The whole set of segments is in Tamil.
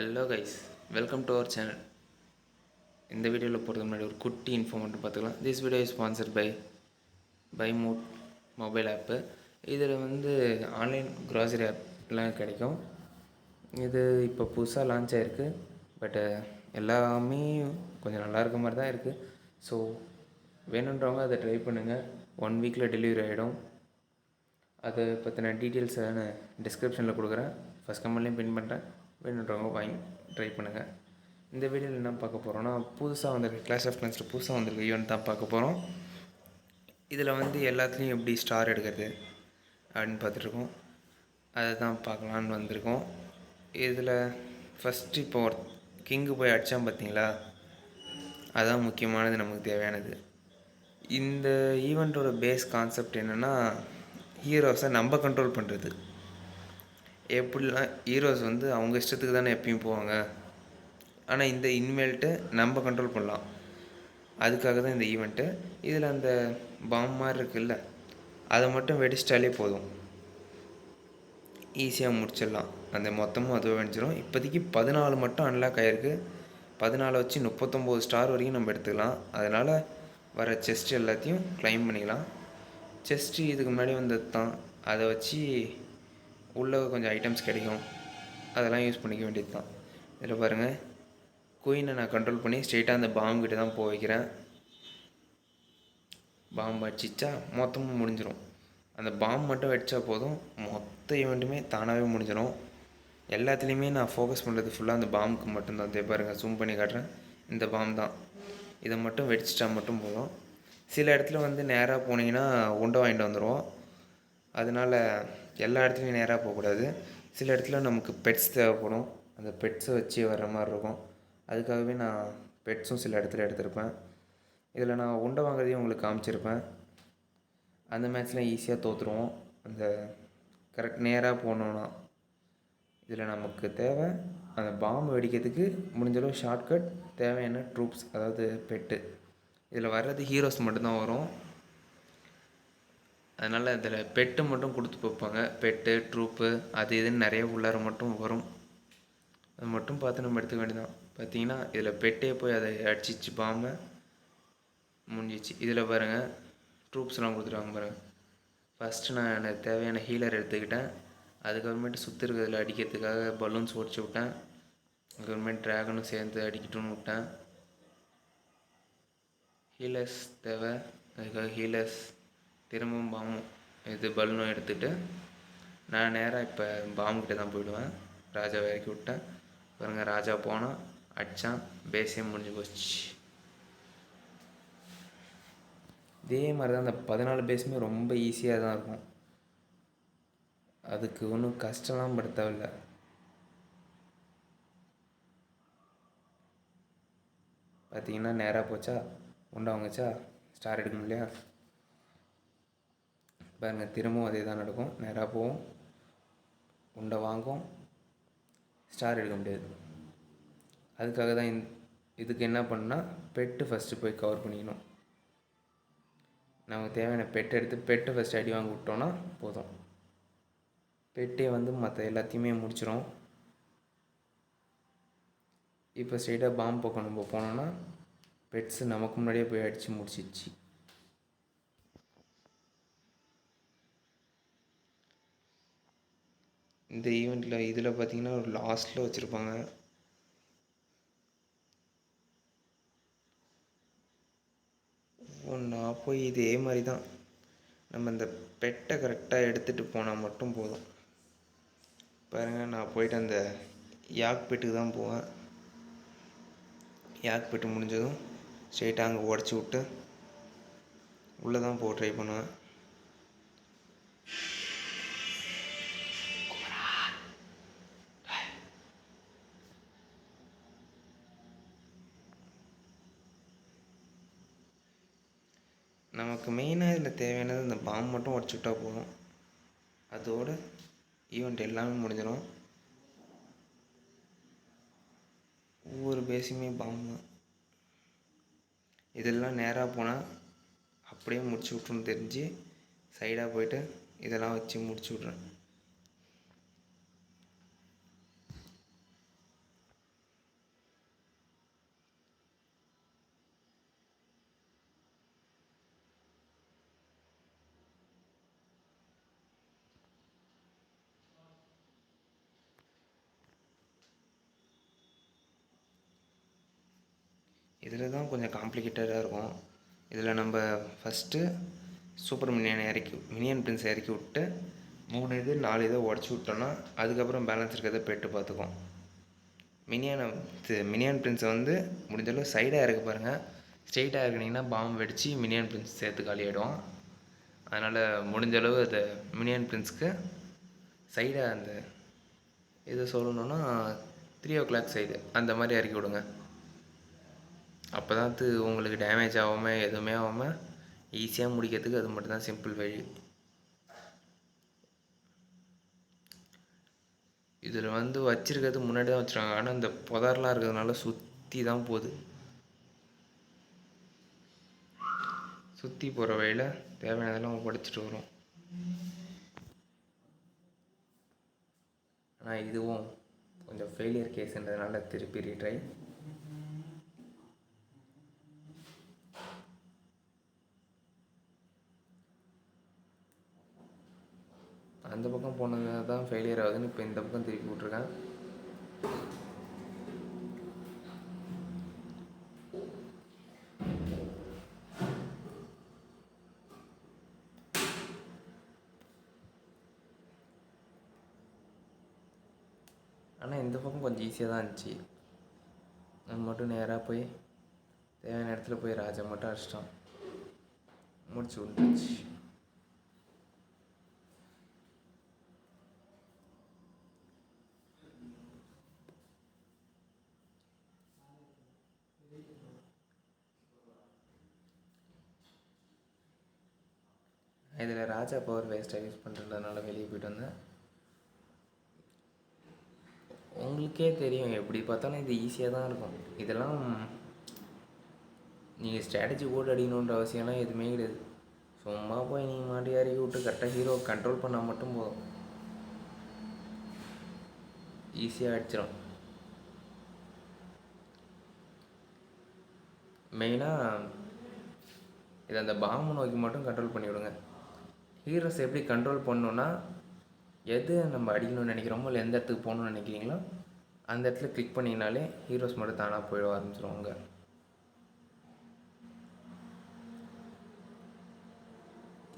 Hello guys, welcome to our channel. இந்த வீடியோவில் போகிறதுக்கு முன்னாடி ஒரு குட்டி இன்ஃபோ மட்டும் பார்த்துக்கலாம். This video is sponsored by mood mobile app. இதில் ஆன்லைன் க்ராசரி ஆப்லாம் கிடைக்கும். இது இப்போ புதுசாக லான்ச் ஆகிருக்கு. பட்டு எல்லாமே கொஞ்சம் நல்லா இருக்க மாதிரி தான் இருக்குது. ஸோ வேணுன்றவங்க அதை ட்ரை பண்ணுங்கள். 1 வீக்கில் டெலிவரி ஆகிடும். அதை பற்றின டீட்டெயில்ஸை நான் டிஸ்கிரிப்ஷனில் கொடுக்குறேன். ஃபஸ்ட் கமெண்ட்லேயும் பின் பண்ணுறேன். வேணுன்றவங்க வாங்கி ட்ரை பண்ணுங்கள். இந்த வீடியோவில் என்ன பார்க்க போகிறோன்னா, புதுசாக வந்திருக்கு கிளாஷ் ஆஃப் கிளான்ஸில் புதுசாக வந்திருக்கு ஈவெண்ட் தான் பார்க்க போகிறோம். இதில் எல்லாத்துலேயும் எப்படி ஸ்டார் எடுக்கிறது அப்படின்னு பார்த்துட்ருக்கோம். அதை தான் பார்க்கலான்னு வந்திருக்கோம். இதில் ஃபஸ்ட்டு இப்போ ஒரு கிங்கு போய் அடித்தான் பார்த்தீங்களா, அதுதான் முக்கியமானது, நமக்கு தேவையானது. இந்த ஈவெண்ட்டோட பேஸ் கான்செப்ட் என்னென்னா, ஹீரோஸை நம்ம கண்ட்ரோல் பண்ணுறது. எப்படிலாம் ஹீரோஸ் அவங்க இஷ்டத்துக்கு தானே எப்பயும் போவாங்க. ஆனால் இந்த இனிமேல்ட்டு நம்ம கண்ட்ரோல் பண்ணலாம். அதுக்காக தான் இந்த ஈவெண்ட்டு. இதில் அந்த பாம் மாதிரி இருக்குல்ல, அதை மட்டும் வெடிச்சிட்டாலே போதும், ஈஸியாக முடிச்சிடலாம். அந்த மொத்தமும் அதுவே வெடிச்சிடும். இப்போதைக்கு 14 மட்டும் அன்லாக் ஆகிருக்கு. 14 வச்சு 39 ஸ்டார் வரைக்கும் நம்ம எடுத்துக்கலாம். அதனால் வர செஸ்ட் எல்லாத்தையும் க்ளைம் பண்ணிக்கலாம். செஸ்ட்டு இதுக்கு முன்னாடி வந்தது தான். அதை வச்சு உள்ளே கொஞ்சம் ஐட்டம்ஸ் கிடைக்கும், அதெல்லாம் யூஸ் பண்ணிக்க வேண்டியது தான். இதில் பாருங்கள், குயினை நான் கண்ட்ரோல் பண்ணி ஸ்ட்ரெயிட்டாக அந்த பாம்பு கிட்ட தான் போக வைக்கிறேன். பாம்பு அடிச்சிச்சா மொத்தமும் முடிஞ்சிடும். அந்த பாம்பு மட்டும் வச்சா போதும், மொத்த ஈவெண்ட்டுமே தானாகவே முடிஞ்சிடும். எல்லாத்துலேயுமே நான் ஃபோக்கஸ் பண்ணுறது ஃபுல்லாக அந்த பாம்புக்கு மட்டும்தான். இதே பாருங்கள், ஜூம் பண்ணி காட்டுறேன். இந்த பாம்பு தான். இதை மட்டும் வெடிச்சிட்டா மட்டும் போதும். சில இடத்துல நேராக போனீங்கன்னா உண்டை வாங்கிட்டு வந்துடுவோம். அதனால் எல்லா இடத்துலையும் நேராக போகக்கூடாது. சில இடத்துல நமக்கு பெட்ஸ் தேவைப்படும். அந்த பெட்ஸை வச்சு வர்ற மாதிரி இருக்கும். அதுக்காகவே நான் பெட்ஸும் சில இடத்துல எடுத்திருப்பேன். இதில் நான் உண்டை வாங்குறதையும் உங்களுக்கு காமிச்சிருப்பேன். அந்த மேட்ச்லாம் ஈஸியாக தோற்றுருவோம். அந்த கரெக்ட் நேராக போனோன்னா. இதில் நமக்கு தேவை அந்த பாம்பு வெடிக்கிறதுக்கு முடிஞ்சளவு ஷார்ட்கட், தேவையான ட்ரூப்ஸ், அதாவது பெட்டு. இதில் வர்றது ஹீரோஸ் மட்டும்தான் வரும். அதனால் இதில் பெட்டு மட்டும் கொடுத்து பார்ப்பாங்க. பெட்டு, ட்ரூப்பு, அது இதுன்னு நிறைய உள்ளார மட்டும் வரும். அது மட்டும் பார்த்து நம்ம எடுத்துக்க வேண்டியதான். பார்த்தீங்கன்னா இதில் பெட்டே போய் அதை அடிச்சிச்சு, பாம்பை முடிஞ்சிச்சு. இதில் பாருங்கள், ட்ரூப்ஸ்லாம் கொடுத்துருவாங்க பாருங்கள். ஃபஸ்ட்டு நான் எனக்கு தேவையான ஹீலர் எடுத்துக்கிட்டேன். அதுக்கப்புறமேட்டு சுற்றி இருக்கிறதில் அடிக்கிறதுக்காக பலூன்ஸ் உடச்சி விட்டேன். அதுக்கப்புறமேட்டு ட்ராகனும் சேர்ந்து அடிக்கட்டும்னு விட்டேன். ஹீலர்ஸ் தேவை, அதுக்காக ஹீலர்ஸ், திரும்பவும் பாம்பும் இது பலூனும் எடுத்துகிட்டு நான் நேராக இப்போ பாம்புக்கிட்ட தான் போயிடுவேன். ராஜாவை இறக்கி விட்டேன். பாருங்கள், ராஜா போனால் அடித்தான், பேஸே முடிஞ்சு போச்சு. இதே மாதிரி தான் அந்த 14 பேஸுமே ரொம்ப ஈஸியாக தான் இருக்கும். அதுக்கு ஒன்றும் கஷ்டம்லாம் பட தேவையில்லை. பார்த்தீங்கன்னா நேராக போச்சா, உண்டை வாங்கச்சா, ஸ்டார் எடுக்க முடியலையா. பாருங்கள், திரும்பவும் அதே தான் நடக்கும். நேராக போவோம், உண்டை வாங்கும், ஸ்டார் எடுக்க முடியாது. அதுக்காக தான் இதுக்கு என்ன பண்ணால், பெட்டு ஃபஸ்ட்டு போய் கவர் பண்ணிக்கணும். நமக்கு தேவையான பெட்டை எடுத்து பெட்டை ஃபஸ்ட்டு அடி வாங்கி விட்டோன்னா போதும். பெட்டே மற்ற எல்லாத்தையுமே முடிச்சிடும். இப்போ ஸ்ட்ரெயிட்டாக பாம்பு பக்கம் நம்ம போனோன்னா பெட்ஸு நமக்கு முன்னாடியே போய் அடித்து முடிச்சிச்சு. இந்த ஈவெண்ட்டில் இதில் பார்த்திங்கன்னா ஒரு லாஸ்ட்டில் வச்சுருப்பாங்க. நான் போய் இதே மாதிரி தான், நம்ம இந்த பெட்டை கரெக்டாக எடுத்துகிட்டு போனால் மட்டும் போதும். பாருங்கள், நான் போய்ட்டு அந்த யாக் பெட்டுக்கு தான் போவேன். யாக் பெட்டு முடிஞ்சதும் ஸ்ட்ரெயிட்டாக அங்கே உடச்சி விட்டு உள்ளே தான் போக ட்ரை பண்ணுவேன். நமக்கு மெயினாக இதில் தேவையானது இந்த பாம்பு மட்டும் உடச்சி விட்டால் போதும். அதோடு ஈவெண்ட் எல்லாமே முடிஞ்சிடும். ஒவ்வொரு பேஸுமே பாம்பு தான். இதெல்லாம் நேராக போனால் அப்படியே முடிச்சு விட்ருன்னு தெரிஞ்சு சைடாக போய்ட்டு இதெல்லாம் வச்சு முடிச்சு விட்றேன். இதில் தான் கொஞ்சம் காம்ப்ளிகேட்டடாக இருக்கும். இதில் நம்ம ஃபஸ்ட்டு சூப்பர் மினியன் பிரின்ஸ் இறக்கி விட்டு 3 இது 4 இதை உடச்சி விட்டோன்னா அதுக்கப்புறம் பேலன்ஸ் இருக்கிறத பெட்டு பார்த்துக்கும். மினியன் பிரின்ஸை வந்து முடிஞ்சளவு சைடாக இறக்க பாருங்கள். ஸ்ட்ரெயிட்டாக இறக்குனிங்கன்னா பாம்பு வெடித்து மினியன் பிரின்ஸ் சேர்த்து காலியாகிடும். அதனால் முடிஞ்சளவு அதை மினியன் பிரின்ஸ்க்கு சைடாக அந்த இதை சொல்லணுன்னா 3 o'clock சைடு அந்த மாதிரி இறக்கி விடுங்க. அப்போ தான் உங்களுக்கு டேமேஜ் ஆகாமல் எதுவுமே ஆகாமல் ஈஸியாக முடிக்கிறதுக்கு அது மட்டும்தான் சிம்பிள் வழி. இதில் வந்து வச்சுருக்கிறது முன்னாடி தான் வச்சுருக்காங்க. ஆனால் இந்த புதர்லாம் இருக்கிறதுனால சுற்றி தான் போகுது. சுற்றி போகிற வழியில் தேவையானதெல்லாம் படிச்சுட்டு வரும். ஆனால் இதுவும் கொஞ்சம் ஃபெயிலியர் கேஸுன்றதுனால திருப்பி ரீட்ரை. அந்த பக்கம் போனது தான் ஃபெயிலியர் ஆகுதுன்னு இப்போ இந்த பக்கம் திருப்பி விட்ருக்கேன். ஆனால் இந்த பக்கம் கொஞ்சம் ஈஸியாக தான் இருந்துச்சு. நம்ம மட்டும் நேராக போய் தேவையான இடத்துல போய் ராஜா மட்டும் அடிச்சிட்டோம், முடிச்சு விட்டுச்சு. இதில் ராஜா பவர் வேஸ்ட்டாக யூஸ் பண்ணுறதுனால வெளியே போய்ட்டு வந்தேன். உங்களுக்கே தெரியும், எப்படி பார்த்தாலும் இது ஈஸியாக தான் இருக்கும். இதெல்லாம் நீங்கள் ஸ்ட்ராட்டஜி போட்டு அடிக்கணுன்ற அவசியம்லாம் எதுவுமே கிடையாது. சும்மா போய் நீங்கள் மாட்டி இறக்கி விட்டு கரெக்டாக ஹீரோ கண்ட்ரோல் பண்ணால் மட்டும் போதும், ஈஸியாக அடிச்சிடும். மெயினாக இதை அந்த பாம்பு நோக்கி மட்டும் கண்ட்ரோல் பண்ணிவிடுங்க. ஹீரோஸ் எப்படி கண்ட்ரோல் பண்ணணுன்னா, எது நம்ம அடிக்கணும்னு நினைக்கிறோமோ இல்லை எந்த இடத்துக்கு போகணுன்னு நினைக்கிறீங்களோ அந்த இடத்துல கிளிக் பண்ணிங்கனாலே ஹீரோஸ் மட்டும் தானாக போயிட ஆரம்பிச்சிடுவாங்க.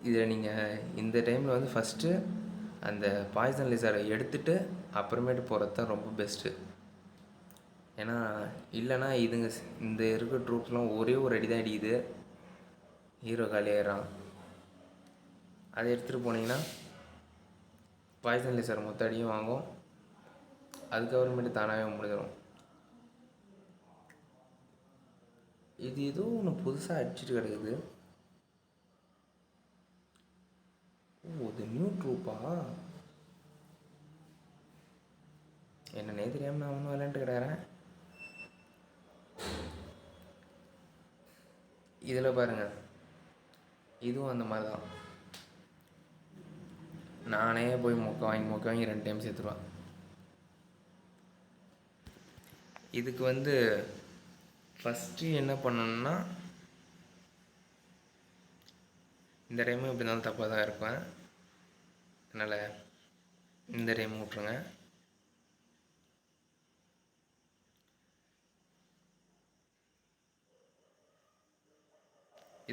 இதில் நீங்கள் இந்த டைமில் வந்து ஃபஸ்ட்டு அந்த பாய்சன் லிசரை எடுத்துகிட்டு அப்புறமேட்டு போகிறது தான் ரொம்ப பெஸ்ட்டு. ஏன்னா இல்லைன்னா இதுங்க இந்த இருக்கிற ட்ரூப்ஸ்லாம் ஒரே ஒரு அடி தான் அடிக்குது, ஹீரோ காலியாகிறான். அதை எடுத்துகிட்டு போனீங்கன்னா பாய்சன் லேசர் மொத்த அடியும் வாங்கும், அதுக்கப்புறமேட்டு தானாகவே முடிஞ்சிடும். இது ஏதோ ஒன்று புதுசாக அடிச்சுட்டு கிடக்குது. ஓ, இது நியூ ட்ரூப்பா? என்னன்னே தெரியாமல் நான் ஒன்றும் விளையாண்டு கிடக்கிறேன். இதில் பாருங்கள், இதுவும் அந்த மாதிரி தான். நானே போய் மொக்க வாங்கி 2 டைம் சேர்த்துருவேன். இதுக்கு வந்து ஃபஸ்ட்டு என்ன பண்ணணுன்னா, இந்த டைமும் எப்படி இருந்தாலும் தப்பாக தான் இருப்பேன், அதனால் இந்த டைம் விட்ருங்க.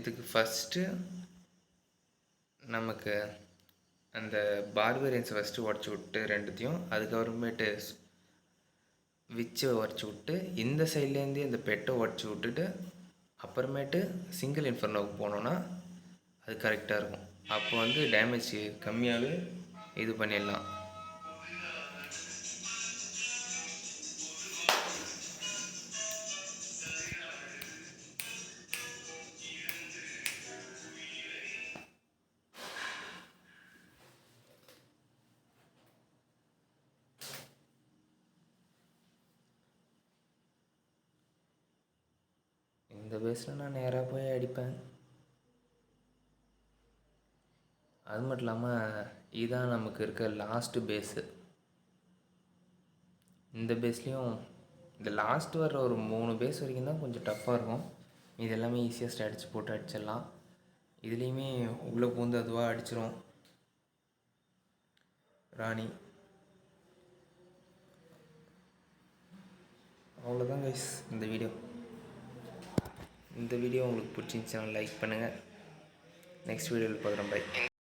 இதுக்கு ஃபஸ்ட்டு நமக்கு அந்த பார்பரியன்ஸை ஃபஸ்ட்டு உடச்சி விட்டு ரெண்டுத்தையும், அதுக்கப்புறமேட்டு விச்சை உடச்சி விட்டு இந்த சைட்லேருந்தே இந்த பெட்டை உடச்சி விட்டுட்டு அப்புறமேட்டு சிங்கிள் இன்ஃபர்னோவுக்கு போனோன்னா அது கரெக்டாக இருக்கும். அப்போ வந்து டேமேஜ் கம்மியாகவே இது பண்ணிடலாம். இந்த பேஸில் நான் நேராக போய் அடிப்பேன். அது மட்டும் இல்லாமல் இதுதான் நமக்கு இருக்க லாஸ்ட்டு பேஸு. இந்த பேஸ்லேயும் இந்த லாஸ்ட்டு வர ஒரு 3 பேஸ் வரைக்கும் தான் கொஞ்சம் டஃப்பாக இருக்கும். இது எல்லாமே ஈஸியாக ஸ்ட்ராட்டஜி போட்டு அடிச்சிடலாம். இதுலேயுமே உள்ளே பூந்து அதுவாக அடிச்சிடும் ராணி. அவ்வளோதான் கைஸ் இந்த வீடியோ. இந்த வீடியோ உங்களுக்கு பிடிச்சிருந்துச்சுன்னா லைக் பண்ணுங்கள். நெக்ஸ்ட் வீடியோவில் பார்க்குறோம். பை.